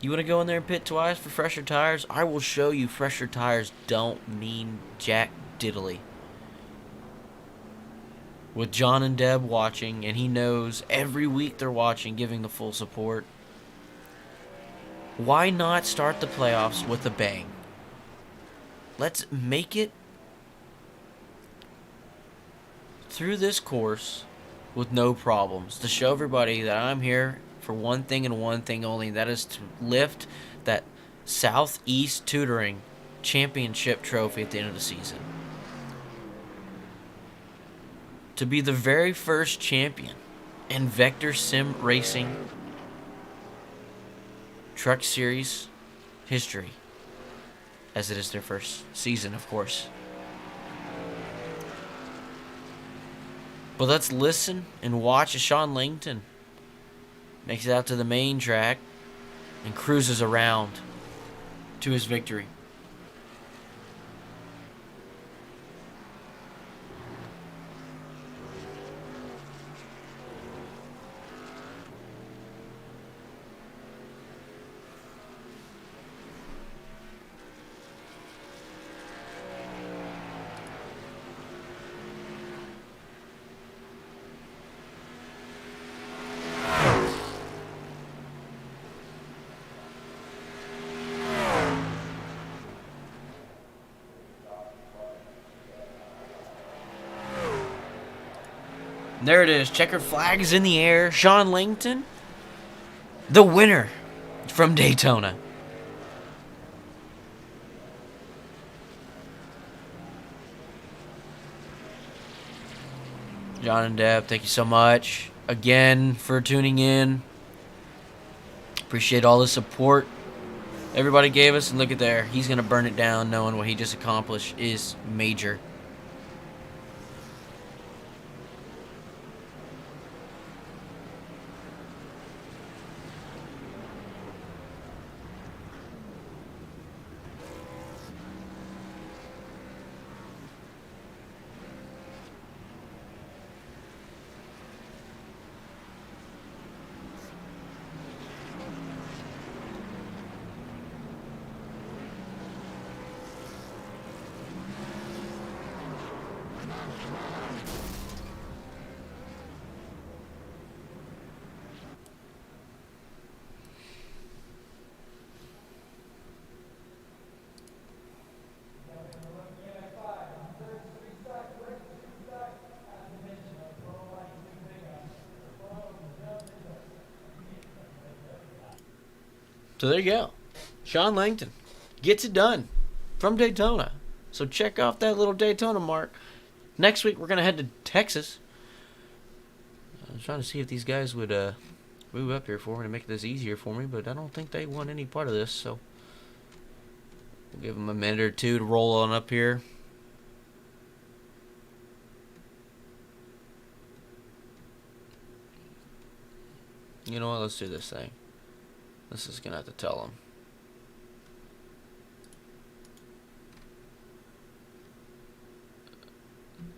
You want to go in there and pit twice for fresher tires? I will show you fresher tires don't mean jack diddly. With John and Deb watching, and he knows every week they're watching, giving the full support, why not start the playoffs with a bang? Let's make it through this course with no problems, to show everybody that I'm here for one thing and one thing only, and that is to lift that Southeast Tutoring Championship trophy at the end of the season. To be the very first champion in Vector Sim Racing Truck Series history, as it is their first season, of course. But let's listen and watch as Sean Langton makes it out to the main track and cruises around to his victory. And there it is. Checkered flags in the air. Sean Langton, the winner from Daytona. John and Deb, thank you so much again for tuning in. Appreciate all the support everybody gave us. And look at there. He's going to burn it down knowing what he just accomplished is major. So there you go. Sean Langton gets it done from Daytona. So check off that little Daytona mark. Next week, we're going to head to Texas. I was trying to see if these guys would move up here for me to make this easier for me, but I don't think they want any part of this. So we'll give them a minute or two to roll on up here. You know what? Let's do this thing. This is going to have to tell them.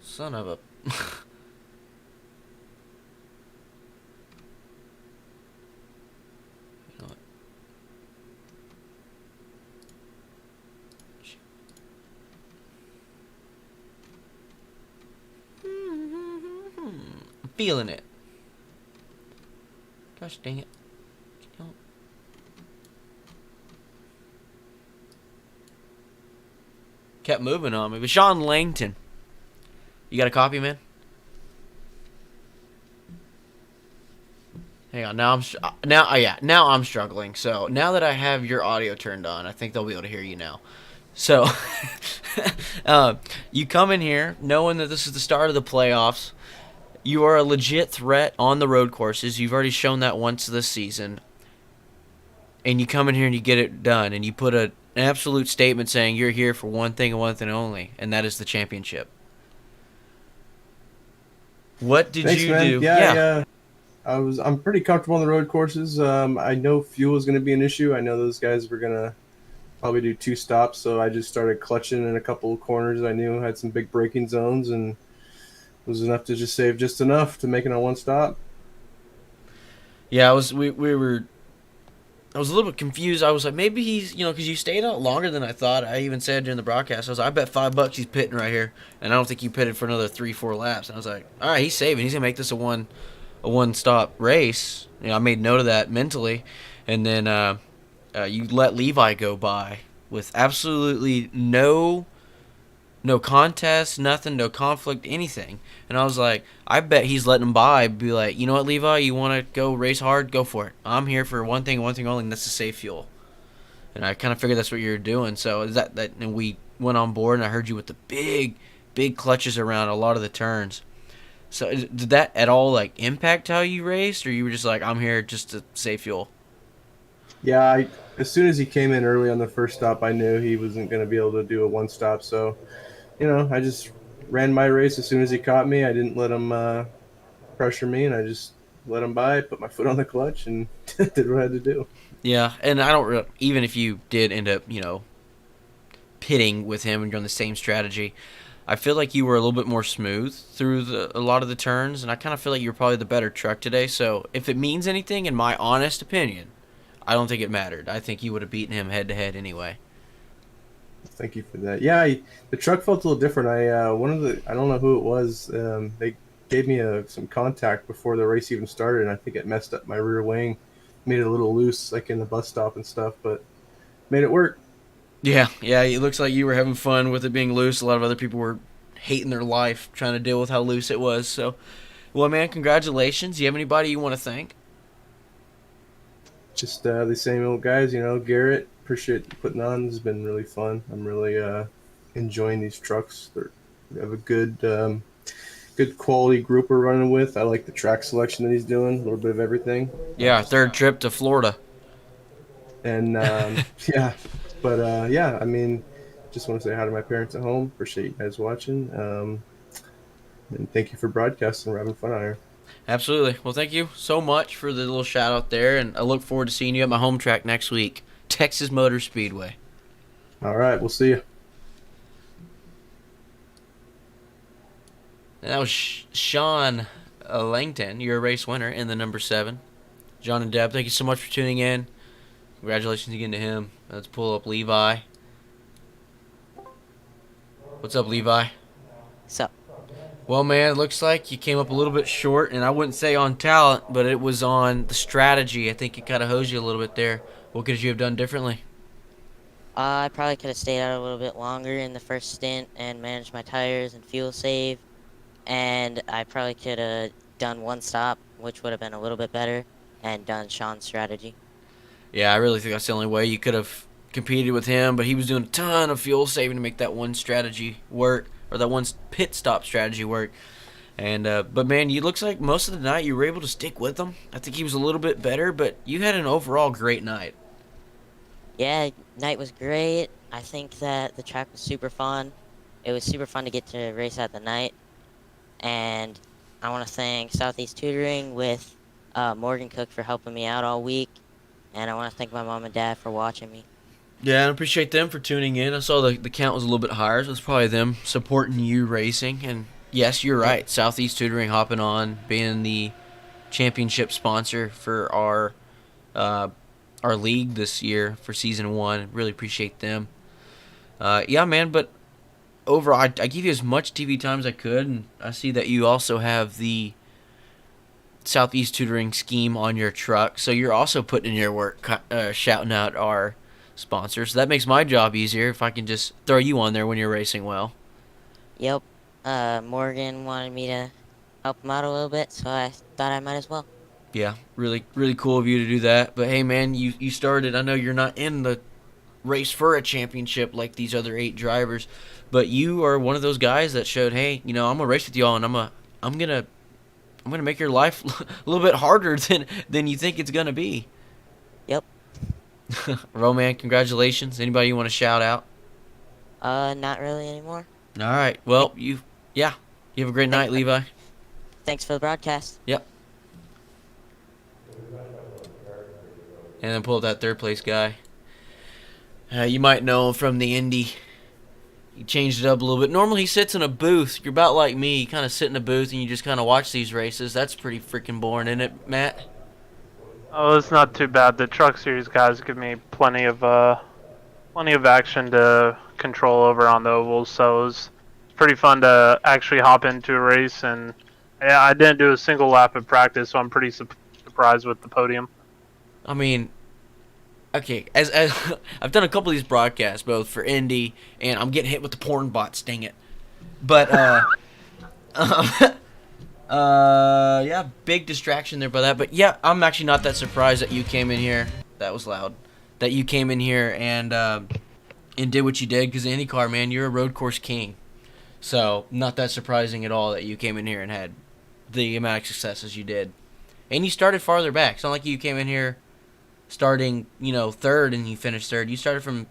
Son of a... You know what? I'm feeling it. Gosh dang it. Kept moving on me. But Sean Langton. You got a copy, man? Hang on. Now I'm struggling. So now that I have your audio turned on, I think they'll be able to hear you now. So you come in here knowing that this is the start of the playoffs. You are a legit threat on the road courses. You've already shown that once this season. And you come in here and you get it done. And you put an absolute statement saying you're here for one thing and one thing only. And that is the championship. What did Thanks, you man. do? Yeah. I'm pretty comfortable on the road courses. I know fuel is going to be an issue. I know those guys were going to probably do 2 stops, so I just started clutching in a couple of corners I knew had some big braking zones, and it was enough to just save just enough to make it on 1 stop. Yeah, I was I was a little bit confused. I was like, maybe he's, because you stayed out longer than I thought. I even said during the broadcast, I was like, I bet $5 he's pitting right here, and I don't think you pitted for another 3-4 laps. And I was like, all right, he's saving. He's gonna make this a one stop race. I made note of that mentally, and then you let Levi go by with absolutely no contest, nothing, no conflict, anything. And I was like, I bet he's letting him by. Be like, you know what, Levi, you want to go race hard? Go for it. I'm here for one thing only, and that's to save fuel. And I kind of figured that's what you were doing. So and we went on board, and I heard you with the big clutches around a lot of the turns. So did that at all impact how you raced, or you were just like, I'm here just to save fuel? Yeah, as soon as he came in early on the first stop, I knew he wasn't going to be able to do a 1 stop. So, I just ran my race as soon as he caught me. I didn't let him pressure me, and I just let him by, put my foot on the clutch, and did what I had to do. Yeah, and I don't even if you did end up, pitting with him and you're on the same strategy, I feel like you were a little bit more smooth through a lot of the turns, and I kind of feel like you were probably the better truck today. So if it means anything, in my honest opinion, I don't think it mattered. I think you would have beaten him head to head anyway. Thank you for that. Yeah, the truck felt a little different. I don't know who it was. They gave me some contact before the race even started, and I think it messed up my rear wing, made it a little loose, like in the bus stop and stuff, but made it work. Yeah, it looks like you were having fun with it being loose. A lot of other people were hating their life trying to deal with how loose it was. So Well, man, congratulations. Do you have anybody you want to thank? Just the same old guys, Garrett, appreciate you putting on. This has been really fun. I'm really enjoying these trucks. They have a good quality group we're running with. I like the track selection that he's doing, a little bit of everything. Yeah, our third trip to Florida. And yeah, but yeah, I mean, just want to say hi to my parents at home. Appreciate you guys watching. And thank you for broadcasting. We're having fun out here. Absolutely. Well, thank you so much for the little shout out there, and I look forward to seeing you at my home track next week, Texas Motor Speedway. All right, we'll see you. And that was Sean Langton, your race winner in the number 7. John and Deb, thank you so much for tuning in. Congratulations again to him. Let's pull up Levi. What's up, Levi? What's up? Well, man, it looks like you came up a little bit short, and I wouldn't say on talent, but it was on the strategy. I think it kind of hosed you a little bit there. What could you have done differently? I probably could have stayed out a little bit longer in the first stint and managed my tires and fuel save. And I probably could have done one stop, which would have been a little bit better, and done Sean's strategy. Yeah, I really think that's the only way you could have competed with him, but he was doing a ton of fuel saving to make that one strategy work, or that one pit stop strategy work. And but man, it looks like most of the night you were able to stick with him. I think he was a little bit better, but you had an overall great night. Yeah, night was great. I think that the track was super fun. It was super fun to get to race at the night. And I want to thank Southeast Tutoring with Morgan Cook for helping me out all week. And I want to thank my mom and dad for watching me. Yeah, I appreciate them for tuning in. I saw the count was a little bit higher, so it's probably them supporting you racing. And yes, you're right. Southeast Tutoring hopping on, being the championship sponsor for our league this year for season 1. Really appreciate them. Yeah, man, but overall, I give you as much TV time as I could, and I see that you also have the Southeast Tutoring scheme on your truck, so you're also putting in your work, shouting out our sponsors. So that makes my job easier if I can just throw you on there when you're racing well. Yep. Morgan wanted me to help him out a little bit, so I thought I might as well. Yeah, really, really cool of you to do that. But hey, man, you started. I know you're not in the race for a championship like these other 8 drivers, but you are one of those guys that showed, hey, I'm gonna race with y'all, and I'm gonna make your life a little bit harder than you think it's gonna be. Yep. Roman, congratulations. Anybody you want to shout out? Not really anymore. All right. Well, you have a great night, Levi. Thanks for the broadcast. Yep. And then pull up that third place guy. You might know him from the Indy. He changed it up a little bit. Normally he sits in a booth. You're about like me. You kind of sit in a booth and you just kind of watch these races. That's pretty freaking boring, isn't it, Matt? Oh, it's not too bad. The Truck Series guys give me plenty of action to control over on the ovals, so it was pretty fun to actually hop into a race. And yeah, I didn't do a single lap of practice, so I'm pretty surprised with the podium. I mean, okay, as I've done a couple of these broadcasts, both for Indy, and I'm getting hit with the porn bots, dang it. But, yeah, big distraction there by that. But, yeah, I'm actually not that surprised that you came in here. That was loud. That you came in here and did what you did, because IndyCar, man, you're a road course king. So, not that surprising at all that you came in here and had the amount of successes you did. And you started farther back. It's not like you came in here starting, third and you finished third. You started from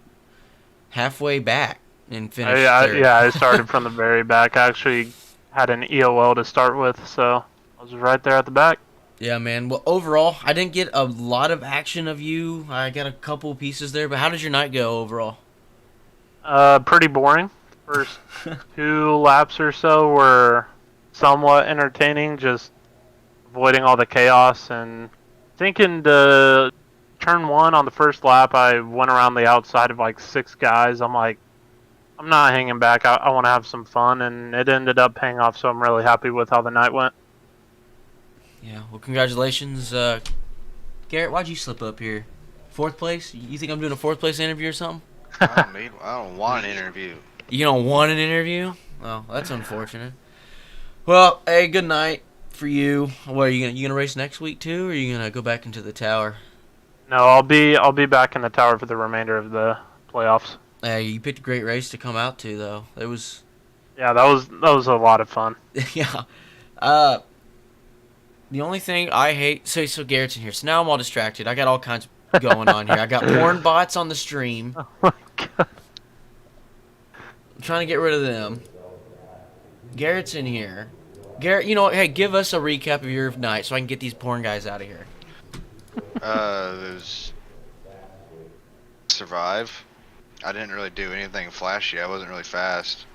halfway back and finished third. Yeah, I started from the very back. I actually had an EOL to start with, so I was right there at the back. Yeah, man. Well, overall, I didn't get a lot of action of you. I got a couple pieces there, but how did your night go overall? Pretty boring. First 2 laps or so were somewhat entertaining, just avoiding all the chaos. And thinking the turn 1 on the first lap, I went around the outside of like 6 guys. I'm like, I'm not hanging back. I want to have some fun, and it ended up paying off, so I'm really happy with how the night went. Yeah, well, congratulations. Garrett, why'd you slip up here? 4th place? You think I'm doing a 4th place interview or something? I don't want an interview. You don't want an interview? Oh, that's unfortunate. Well, hey, good night. for you. What are you gonna race next week too, or are you gonna go back into the tower? No, I'll be back in the tower for the remainder of the playoffs. You picked a great race to come out to, though. It was, Yeah, that was a lot of fun. yeah. The only thing I hate, so Garrett's in here, so now I'm all distracted. I got all kinds going on here. I got porn bots on the stream. Oh my god. I'm trying to get rid of them. Garrett's in here. Garrett, you know what? Hey, give us a recap of your night so I can get these porn guys out of here. There's survive. I didn't really do anything flashy. I wasn't really fast.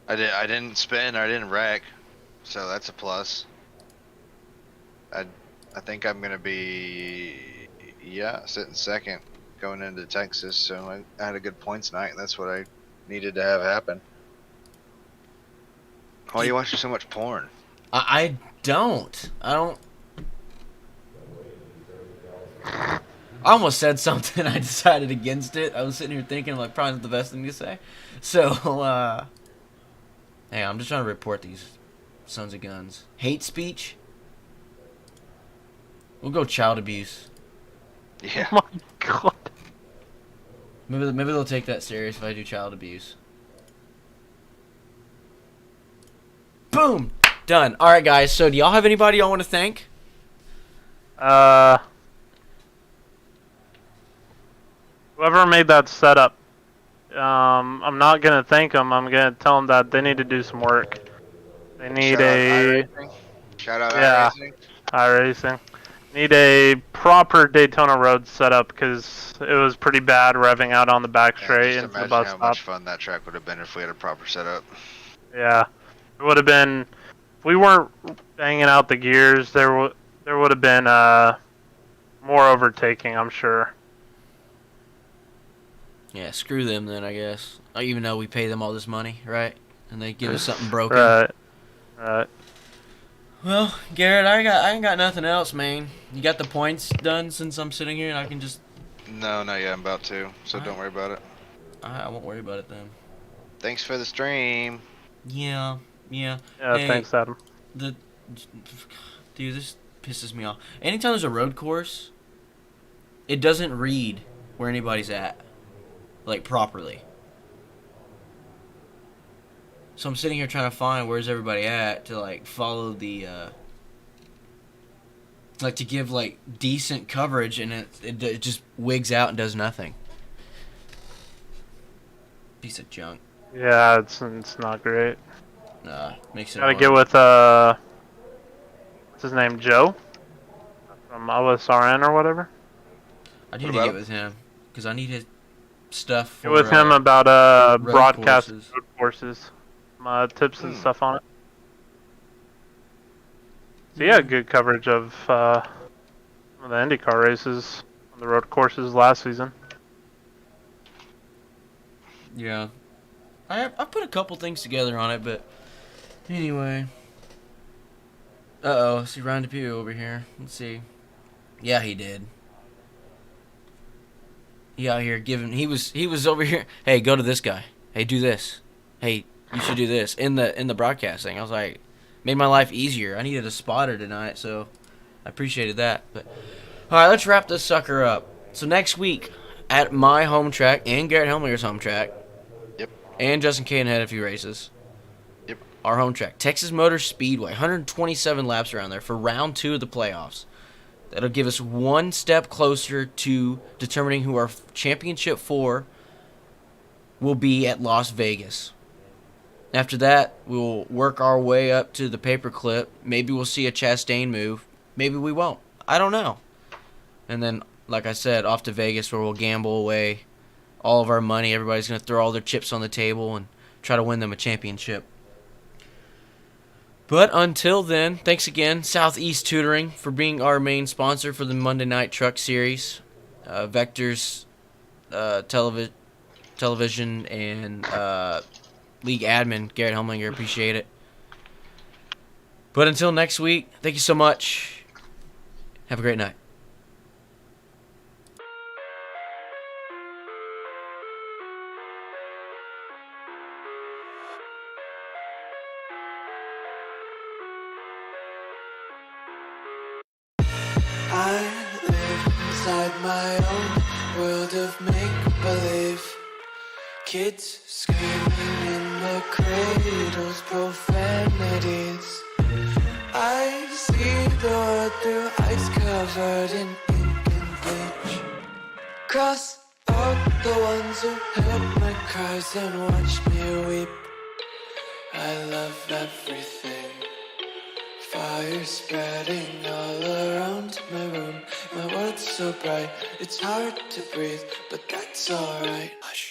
I didn't spin. I didn't wreck, so that's a plus. I think I'm gonna be sitting second going into Texas. So I had a good points night. And that's what I needed to have happen. Why are you watching so much porn? I don't. I almost said something. I decided against it. I was sitting here thinking, like, probably not the best thing to say. So, hey, I'm just trying to report these sons of guns. Hate speech? We'll go child abuse. Yeah. Oh my god. Maybe they'll take that serious if I do child abuse. Boom! Done. Alright, guys. So, do y'all have anybody y'all want to thank? Whoever made that setup, I'm not gonna thank them. I'm gonna tell them that they need to do some work. They need Shout out Yeah. iRacing. iRacing. Need a proper Daytona road setup because it was pretty bad revving out on the back Yeah, straight just into the imagine bus how stop. much fun that track would have been if we had a proper setup. Yeah, it would have been. If we weren't banging out the gears, there would have been more overtaking, I'm sure. Yeah, screw them then, I guess. Even though we pay them all this money, right? And they give us something broken. Right. Well, Garrett, I ain't got nothing else, man. You got the points done since I'm sitting here and I can just... No, not yet. I'm about to, so don't worry about it. I won't worry about it then. Thanks for the stream. Yeah. Yeah, Hey, thanks, Adam. Dude, this pisses me off. Anytime there's a road course, it doesn't read where anybody's at, like, properly. So I'm sitting here trying to find where's everybody at to, like, follow the, like, to give, like, decent coverage, and it just wigs out and does nothing. Piece of junk. Yeah, it's not great. Makes it Gotta hard. get with what's his name, Joe, from OSRN or whatever. I need What to about get with him, because I need his stuff for... Get with him about road broadcast courses. road courses, tips and stuff on it. So yeah, good coverage of some of the IndyCar races on the road courses last season. Yeah. I put a couple things together on it, but anyway. Uh-oh, see Ryan DePue over here. Let's see. Yeah, he did. He out here giving... He was over here. Hey, go to this guy. Hey, do this. Hey, you should do this. In the broadcasting. I was like... Made my life easier. I needed a spotter tonight, so... I appreciated that. But alright, let's wrap this sucker up. So next week, at my home track and Garrett Helmlinger's home track... Yep. And Justin Kane had a few races. Yep. Our home track. Texas Motor Speedway. 127 laps around there for round 2 of the playoffs. That'll give us one step closer to determining who our championship 4 will be at Las Vegas. After that, we'll work our way up to the paperclip. Maybe we'll see a Chastain move. Maybe we won't. I don't know. And then, like I said, off to Vegas where we'll gamble away all of our money. Everybody's going to throw all their chips on the table and try to win them a championship. But until then, thanks again, Southeast Tutoring, for being our main sponsor for the Monday Night Truck Series. Vector's television and league admin, Garrett Helmlinger, appreciate it. But until next week, thank you so much. Have a great night. inside my own world of make-believe. Kids screaming in their cradles, profanities. I see the world through ice covered in ink and bleach. Cross out the ones who heard my cries and watched me weep. I love everything. Fire spreading all around my room. My world's so bright, it's hard to breathe, but that's alright. Hush.